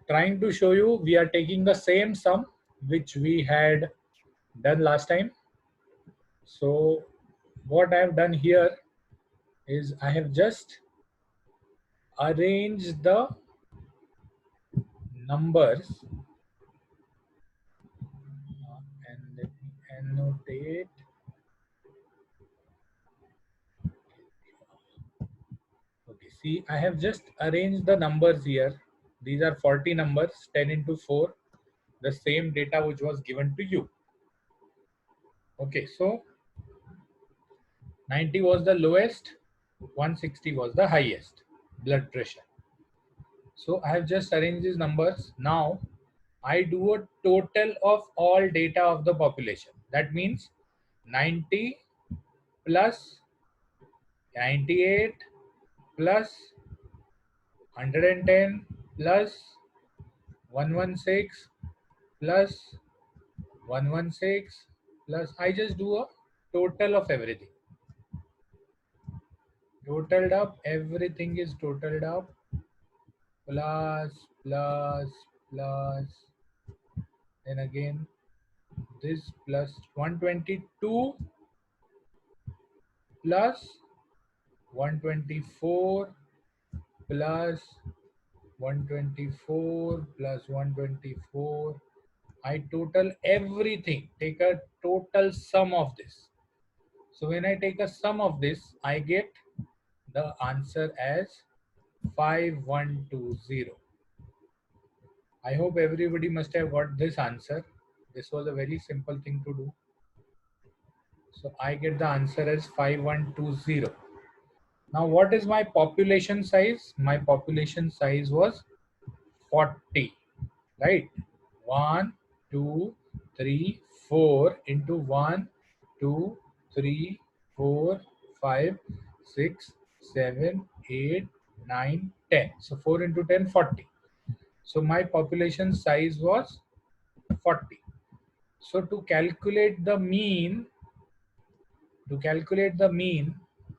trying to show you we are taking the same sum which we had done last time. So what I have done here is I have just arranged the numbers and let me annotate. Okay, see, I have just arranged the numbers here. These are 40 numbers, 10 into 4, the same data which was given to you. Okay, so 90 was the lowest, 160 was the highest blood pressure. So I have just arranged these numbers. Now I do a total of all data of the population. That means 90 plus 98 plus 110 plus 116 plus 116 plus I just do a total of everything. Totaled up, everything is totaled up. Plus, plus, plus. Then again, this plus 122 plus 124 plus 124 plus 124. I total everything. Take a total sum of this. So when I take a sum of this, I get the answer as 5120. I hope everybody must have got this answer. This was a very simple thing to do. So I get the answer as 5120. Now what is my population size? My population size was 40, right? 1, 2, 3, 4 into 1, 2, 3, 4, 5, 6, 7, 8, 9, 10. So 4 into 10, 40. So my population size was 40. So to calculate the mean,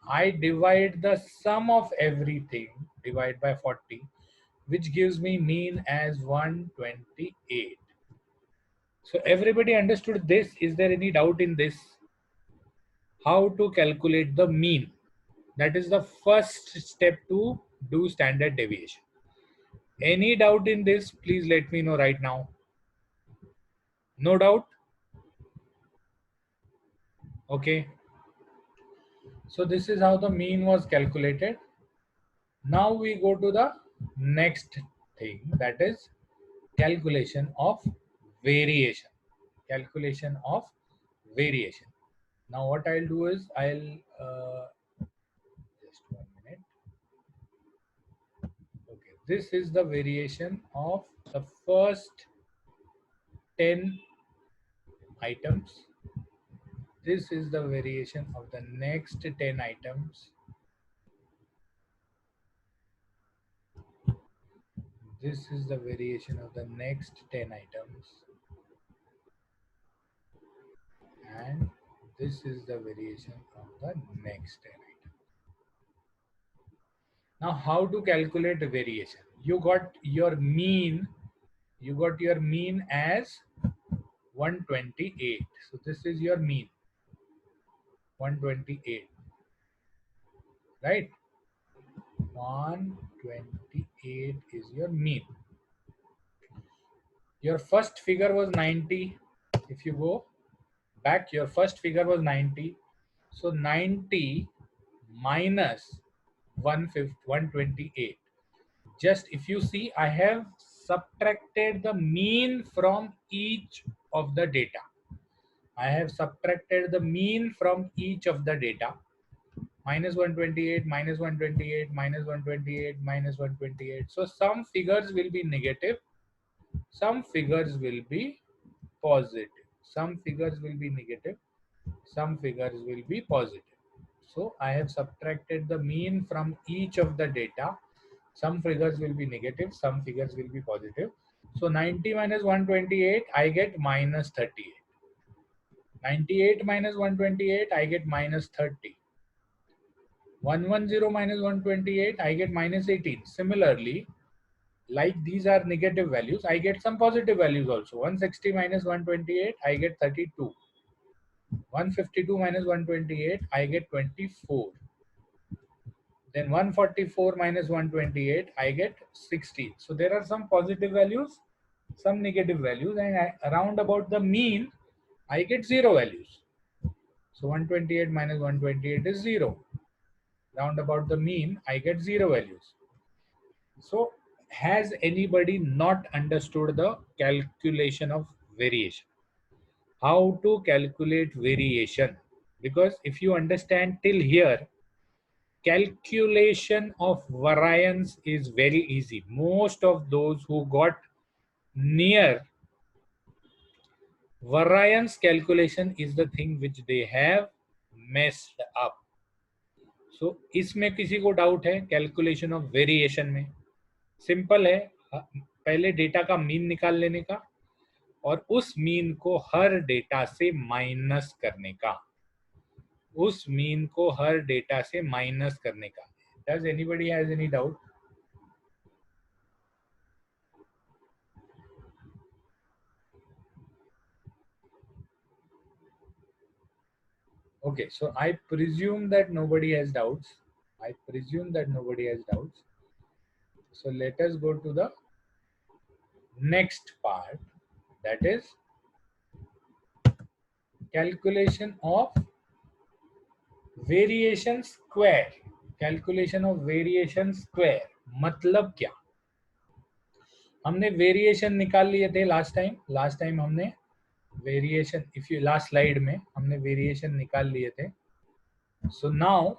I divide the sum of everything, divide by 40, which gives me mean as 128. So everybody understood this? Is there any doubt in this? How to calculate the mean? That is the first step to do standard deviation. Any doubt in this? Please let me know right now. No doubt? Okay. So this is how the mean was calculated. Now we go to the next thing, that is calculation of variation. Calculation of variation. Now what I'll do is I'll just 1 minute. Okay, this is the variation of the first 10 items. This is the variation of the next 10 items. This is the variation of the next 10 items. And this is the variation of the next 10 items. Now how to calculate the variation? You got your mean as 128. So this is your mean, 128, right? 128 is your mean. Your first figure was 90. If you go back, your first figure was 90. So 90 minus 128. Just if you see, I have subtracted the mean from each of the data. I have subtracted the mean from each of the data. Minus 128, minus 128, minus 128, minus 128. So some figures will be negative, some figures will be positive. Some figures will be negative, some figures will be positive. So I have subtracted the mean from each of the data. Some figures will be negative, some figures will be positive. So 90 minus 128, I get minus 38. 98 minus 128, I get minus 30. 110 minus 128, I get minus 18. Similarly, like these are negative values, I get some positive values also. 160 minus 128, I get 32. 152 minus 128, I get 24. Then 144 minus 128, I get 16. So there are some positive values, some negative values, and around about the mean, I get zero values. So 128 minus 128 is 0. Round about the mean, I get zero values. So has anybody not understood the calculation of variation? How to calculate variation? Because if you understand till here, calculation of variance is very easy. Most of those who got near variance calculation is the thing which they have messed up. So इसमें किसी को doubt है calculation of variation में? Simple है, पहले data का mean निकाल लेने का और उस मीन को हर डेटा से माइनस करने का, उस मीन को हर डेटा से माइनस करने का. Does anybody has any doubt? Okay, so I presume that nobody has doubts. I presume that nobody has doubts. So let us go to the next part, that is calculation of variation square. Calculation of variation square मतलब क्या? हमने variation निकाल लिए थे last time हमने variation, if you last slide में हमने variation निकाल लिए थे. So now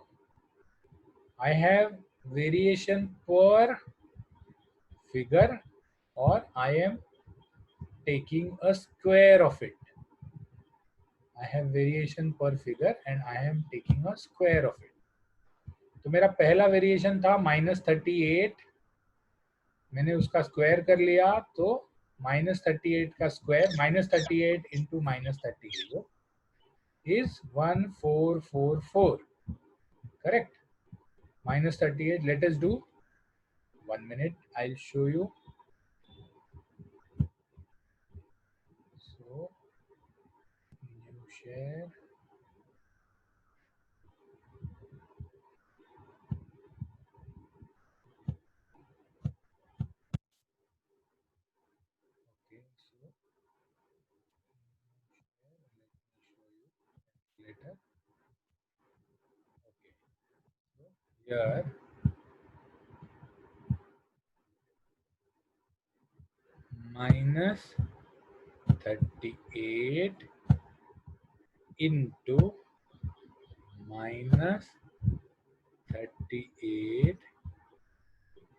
I have variation per figure, or I am taking a square of it. I have variation per figure and I am taking a square of it. तो मेरा पहला variation था -38, मैंने उसका स्क्वायर कर लिया, तो -38 का square, -38 into -38 is 1444. Correct? -38. Let us do 1 minute. I'll show you. So new share. Okay, so later. Okay, so here -38 into -38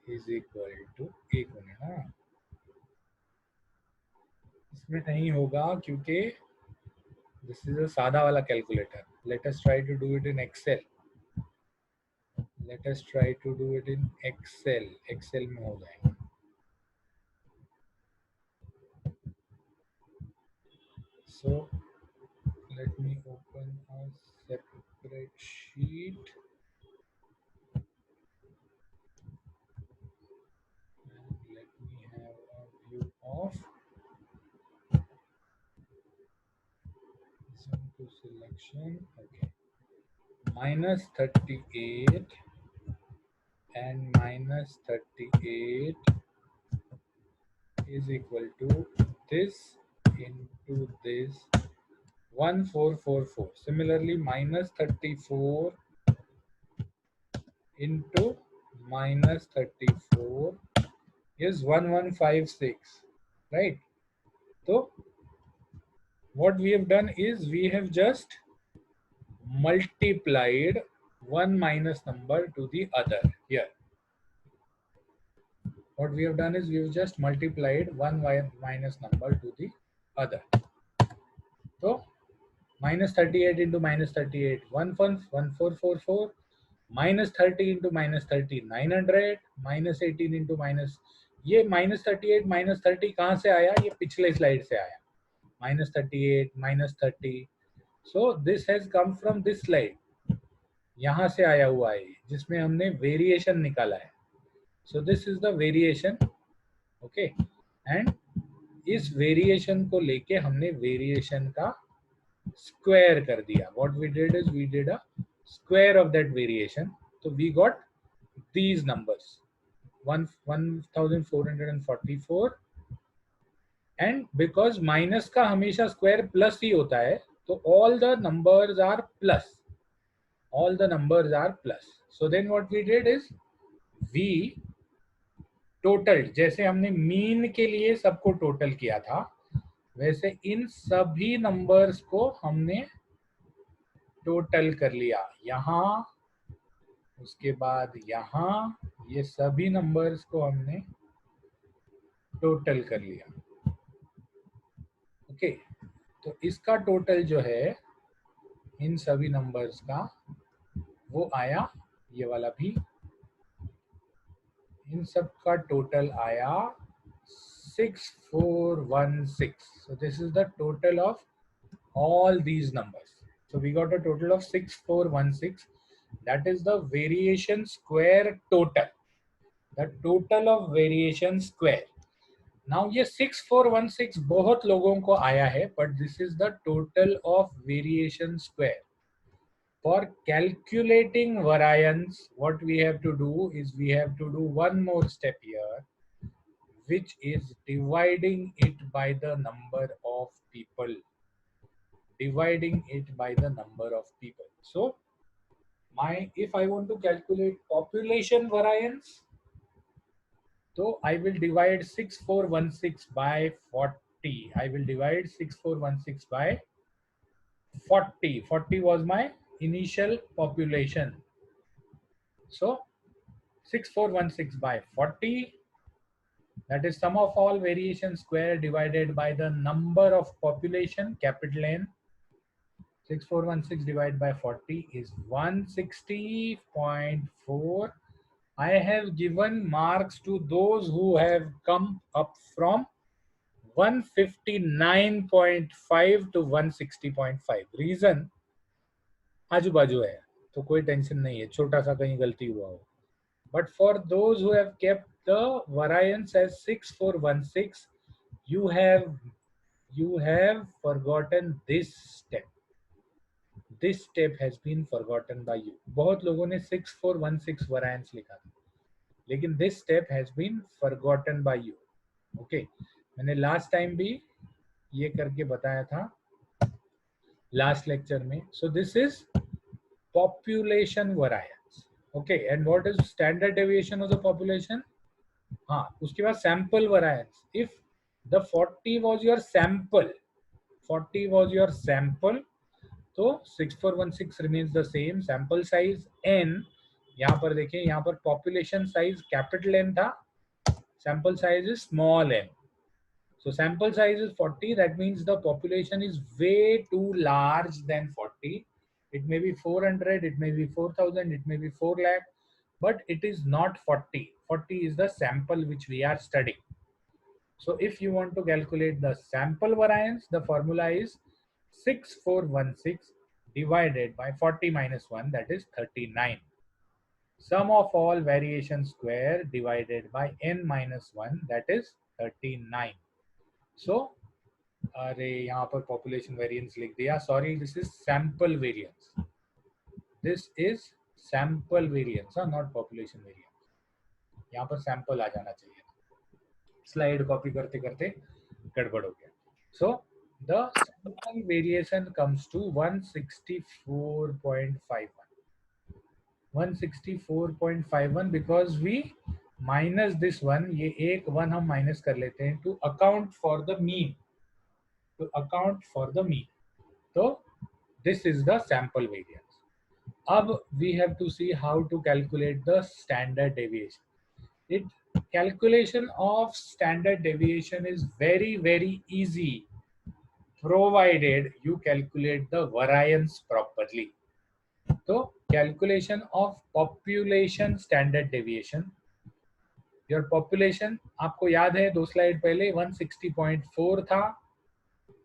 is equal to, एक मिनट, हाँ इसमें नहीं होगा क्योंकि दिस इज अ सादा वाला calculator. Let us try to do it in Excel. Let us try to do it in Excel. Excel में हो जाएगा. So let me open a separate sheet and let me have a view of zoom to selection. Okay, -38 and -38 is equal to this into this 1444. Similarly, -34 into -34 is 1156, right? So what we have done is we have just multiplied one minus number to the other here. What we have done is we have just multiplied one minus number to the other. So -38 into -38, 1444, -30 into -30, 900, -18 into minus, ये -38 -30 कहाँ से आया? ये पिछले slide से आया. -38 -30. So this has come from this slide. यहाँ से आया हुआ है जिसमें हमने वेरिएशन निकाला है. So this is the variation. Okay, and इस वेरिएशन को लेके हमने वेरिएशन का स्क्वायर कर दिया. What we did is we did a square of that variation. तो we got these numbers 1444. And because minus का हमेशा स्क्वायर प्लस ही होता है, तो all the numbers are plus. All the numbers are plus. So then what we did is we total, जैसे हमने mean के लिए सबको टोटल किया था, वैसे इन सभी नंबर्स को हमने टोटल कर लिया. यहाँ, उसके बाद यहाँ, ये सभी नंबर्स को हमने टोटल कर लिया. ओके, तो इसका टोटल जो है इन सभी नंबर्स का, वो आया, ये वाला भी, इन सब का टोटल आया 6416. So this is the total of all these numbers. So we got a total of 6416. That is the variation square total. The total of variation square. Now ये 6416 बहुत लोगों को आया है, but this is the total of variation square. For calculating variance, what we have to do is we have to do one more step here, which is dividing it by the number of people. Dividing it by the number of people. So if I want to calculate population variance, so I will divide 6416 by 40. I will divide 6416 by 40. 40 was my initial population. So 6416 by 40, that is sum of all variation square divided by the number of population, capital N. 6416 divided by 40 is 160.4. I have given marks to those who have come up from 159.5 to 160.5. Reason आजू बाजू है, तो कोई tension नहीं है, छोटा सा कहीं गलती हुआ हो. But for those who have kept the variance as 6416, you have forgotten this step. This step has been forgotten by you. बहुत लोगों ने 6416 variance लिखा था, लेकिन this step has been forgotten by you. Okay, मैंने लास्ट टाइम भी ये करके बताया था लास्ट लेक्चर में. So this is population variance. Okay, and what is standard deviation of the population? हाँ, उसके बाद sample variance. If the 40 was your sample, 40 was your sample, तो 6416 remains the same. Sample size n, यहाँ पर देखें, यहाँ पर population size capital N था, sample size is small n. So sample size is 40. That means the population is way too large than 40. It may be 400, it may be 4000, it may be 4 lakh, but it is not 40. 40 is the sample which we are studying. So if you want to calculate the sample variance, the formula is 6416 divided by 40 minus 1, that is 39. Sum of all variation square divided by n minus 1, that is 39. So अरे यहाँ पर population variance लिख दिया, sorry, this is sample variance. This is sample variance, not population variance. यहाँ पर sample आ जाना चाहिए. Slide copy करते करते गड़बड़ हो गया. So the sample variation comes to 164.51. 164.51 because we minus this one, ये एक वन हम minus कर लेते हैं to account for the mean. To account for the mean. So this is the sample variance. Ab we have to see how to calculate the standard deviation. Calculation of standard deviation is very easy, provided you calculate the variance properly. So calculation of population standard deviation. Your population, आपको याद है 2 slide पहले 160.4 था,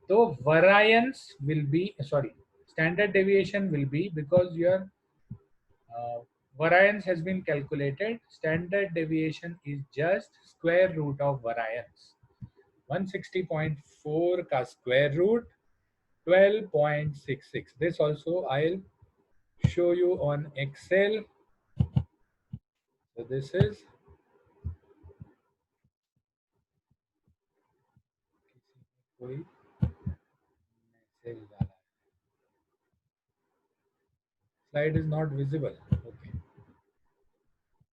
तो variance will be, sorry, standard deviation will be, because your variance has been calculated, standard deviation is just square root of variance. 160.4 का square root 12.66. This also I'll show you on Excel. So this is कोई message डाला है. Slide is not visible. Okay.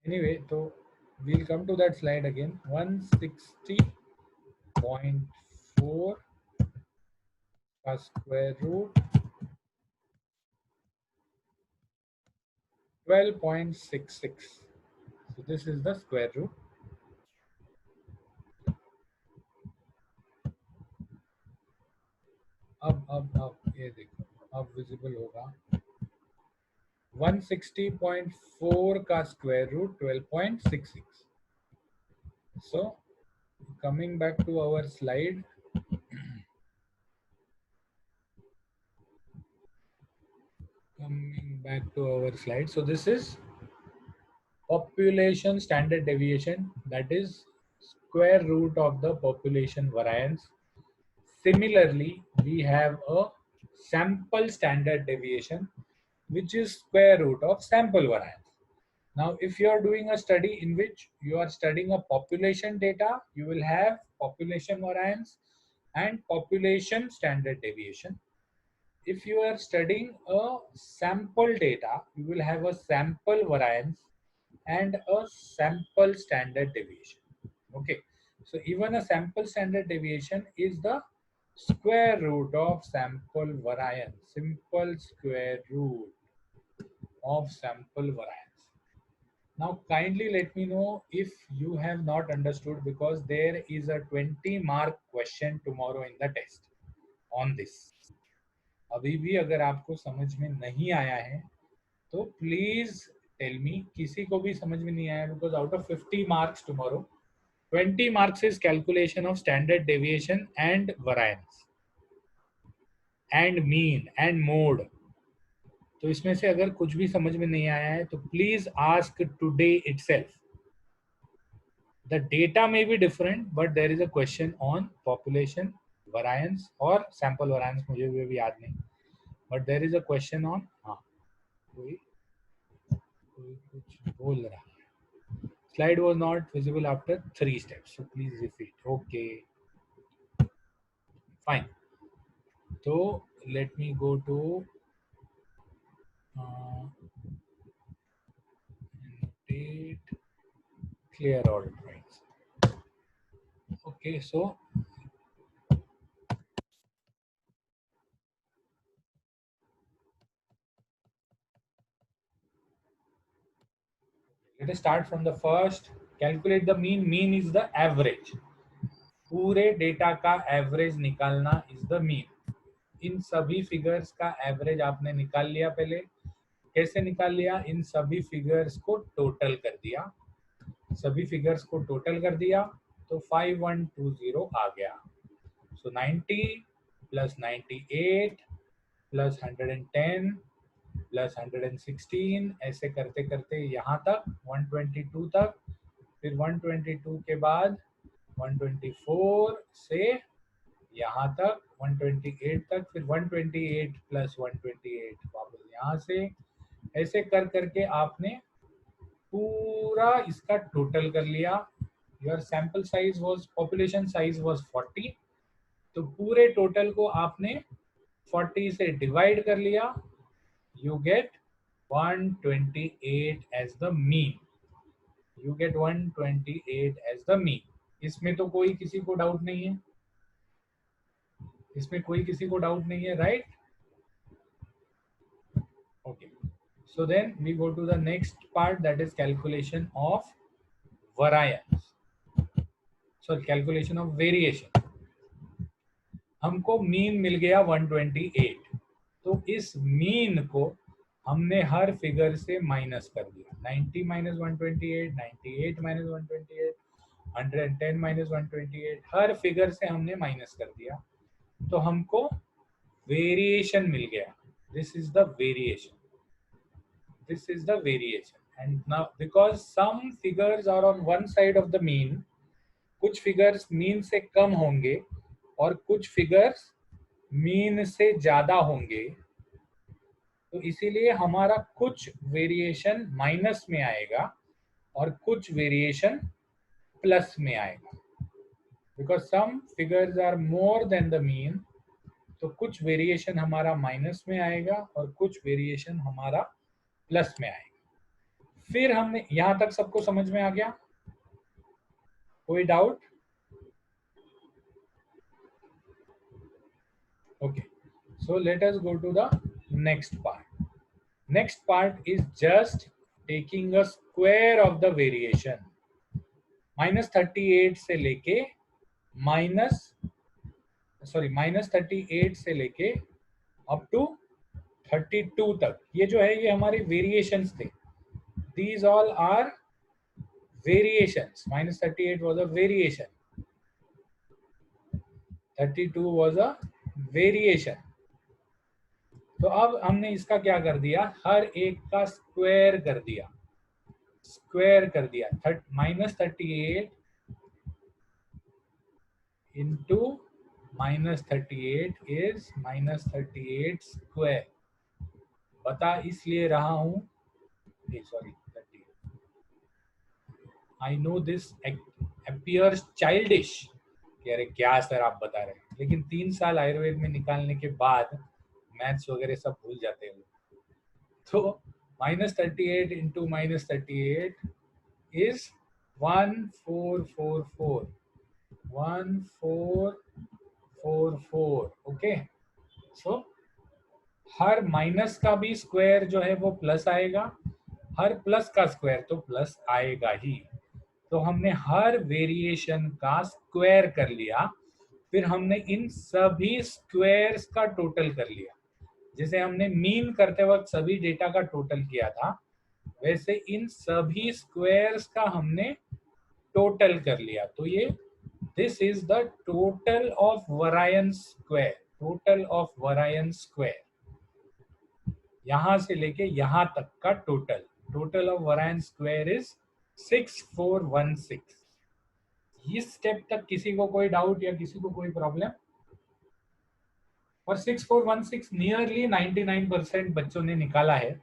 Anyway, so we'll come to that slide again. 160.4 का square root 12.66. So this is the square root. अब ये देखो, अब visible होगा. 160.4 का square root 12.66. So coming back to our slide. So this is population standard deviation, that is square root of the population variance. Similarly, we have a sample standard deviation, which is square root of sample variance. Now, if you are doing a study in which you are studying a population data, you will have population variance and population standard deviation. If you are studying a sample data, you will have a sample variance and a sample standard deviation. Okay, so even a sample standard deviation is the square root of sample variance, simple square root of sample variance. Now kindly let me know if you have not understood, because there is a 20-mark question tomorrow in the test on this. अभी भी अगर आपको समझ में नहीं आया है तो प्लीज टेल मी. किसी को भी समझ में नहीं आया, because out of 50 marks tomorrow 20 marks is calculation of standard deviation and variance and mean and mode. तो इसमें से अगर कुछ भी समझ में नहीं आया है तो please ask today itself. The data may be different, but there is a question on population variance or sample variance, मुझे भी याद नहीं, but there is a question on, हाँ कोई कुछ बोल रहा है. Slide was not visible after 3 steps, so please repeat. Okay, fine. So let me go to annotate clear all points. Okay, so let us start from the first. Calculate the mean. Mean is the average. पूरे data का average निकालना is the mean. इन सभी figures का average आपने निकाल लिया. पहले कैसे निकाल लिया? इन सभी फिगर्स को टोटल कर दिया. सभी फिगर्स को टोटल कर दिया तो 5120 आ गया. सो 90 प्लस 98 प्लस 110 प्लस 116, ऐसे करते करते यहाँ तक 122 तक. फिर 122 के बाद 124 से यहाँ तक 128 तक. फिर 128 प्लस 128 वापस यहाँ से. ऐसे कर करके आपने पूरा इसका टोटल कर लिया. Your sample size was, population size was 40, तो पूरे टोटल को आपने 40 से डिवाइड कर लिया. You get 128 as the mean. You get 128 as the mean. इसमें तो कोई किसी को डाउट नहीं है. इसमें कोई किसी को डाउट नहीं है, right? Okay, so then we go to the next part, that is calculation of variance. Sorry, calculation of variation. हमको मीन मिल गया 128, तो इस मीन को हमने हर फिगर से माइनस कर दिया. 90 माइनस 128, 98 माइनस 128, 110 माइनस 128, हर फिगर से हमने माइनस कर दिया. तो हमको वेरिएशन मिल गया. This is the variation. This is the variation. And now because some figures are on one side of the mean कुछ फिगर्स मीन से कम होंगे और कुछ फिगर्स मीन से ज्यादा होंगे, तो इसीलिए हमारा कुछ वेरिएशन माइनस में आएगा और कुछ वेरिएशन प्लस में आएगा। Because some figures are more than the mean, तो कुछ वेरिएशन हमारा माइनस में आएगा और कुछ वेरिएशन हमारा प्लस में आएगा। फिर हमने यहां तक सबको समझ में आ गया? कोई doubt? Okay, so let us go to the next part. Next part is just taking a square of the variation. -38 से लेके -38 से लेके अप टू 32 तक, ये जो है ये हमारे वेरिएशंस थे. These all are variations. -38 was a variation. 32 was a variation. तो अब हमने इसका क्या कर दिया, हर एक का स्क्वायर कर दिया. -38 into -38 is -38 स्क्वायर. बता इसलिए रहा हूं, sorry 38. I know this appears childish कि अरे क्या सर आप बता रहे हैं, लेकिन 3 साल आयुर्वेद में निकालने के बाद मैथ्स वगैरह सब भूल जाते हैं. तो -38 into -38 is 1444. 1444. Okay, so her minus का भी स्क्वायर जो है वो प्लस आएगा, हर प्लस का स्क्वायर तो प्लस आएगा ही. तो हमने हर वेरिएशन का स्क्वायर कर लिया, फिर हमने इन सभी स्क्वायर्स का टोटल कर लिया. जैसे हमने मीन करते वक्त सभी डेटा का टोटल किया था, वैसे इन सभी स्क्वायर्स का हमने टोटल कर लिया. तो ये this is the total of variance square. Total of variance square, यहां से लेके यहां तक का total. Total of variance square is 6416. इस स्टेप तक किसी को कोई डाउट या किसी को कोई प्रॉब्लम? और 6416 नियरली 99% बच्चों ने निकाला है.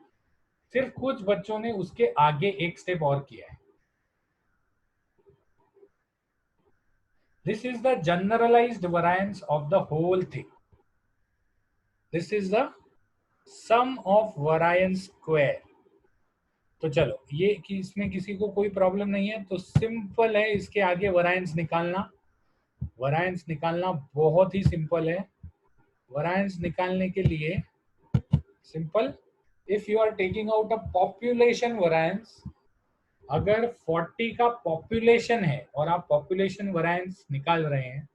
सिर्फ कुछ बच्चों ने उसके आगे एक स्टेप और किया है. This is the generalized variance of the whole thing. This is the sum of variance square. तो चलो, ये कि इसमें किसी को कोई प्रॉब्लम नहीं है, तो सिंपल है इसके आगे वरायंस निकालना. वरायंस निकालना बहुत ही सिंपल है. वरायंस निकालने के लिए simple, if you are taking out a population variance, अगर 40 का पॉपुलेशन है और आप पॉपुलेशन वरायंस निकाल रहे हैं,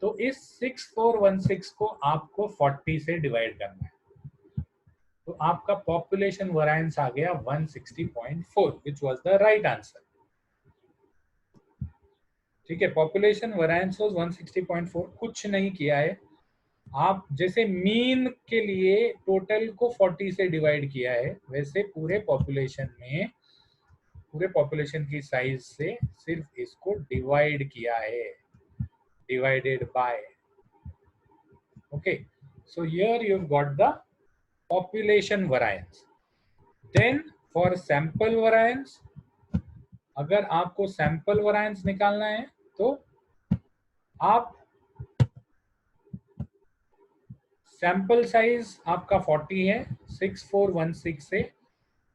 तो इस 6416 को आपको 40 से डिवाइड करना है. तो आपका पॉपुलेशन वरायंस आ गया 160.4, which was the right answer. ठीक है, पॉपुलेशन वरायंस वाज 160.4. कुछ नहीं किया है. आप जैसे मीन के लिए टोटल को 40 से डिवाइड किया है, वैसे पूरे पॉपुलेशन की साइज से सिर्फ इसको डिवाइड किया है. Divided by. Okay, so here you got the population variance. Then for sample variance, अगर आपको sample variance निकालना है तो आप sample size आपका 40 है, 6416 से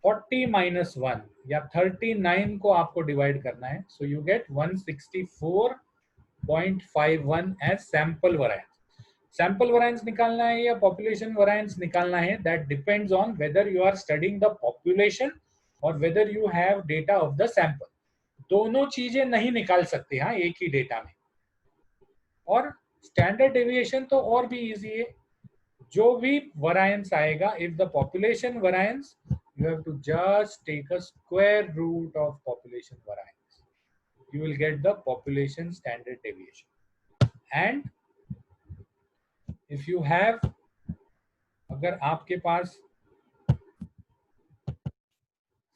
40 minus 1 या 39 को आपको डिवाइड करना है. So you get 164.51 as sample variance. Sample variance निकालना है या पॉपुलेशन वरायंस निकालना है, that depends on whether you are studying the population और whether you have data of the sample. दोनों चीजें नहीं निकाल सकते हाँ एक ही डेटा में. और स्टैंडर्ड डेविएशन तो और भी इजी है. जो भी वरायंस आएगा, if the population variance, you have to just take a square root of population variance. You will get the population standard deviation. And if you have, अगर आपके पास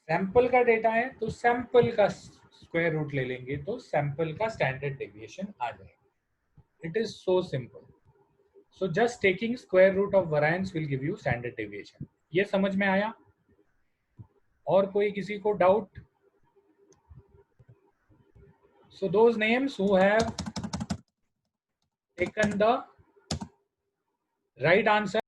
सैंपल का डेटा है तो सैंपल का स्क्वायर रूट ले लेंगे तो sample का स्टैंडर्ड डेविएशन आ जाएगा. It is so simple. So just taking square root of variance will give you standard deviation. ये समझ में आया? और कोई किसी को doubt? So those names who have taken the right answer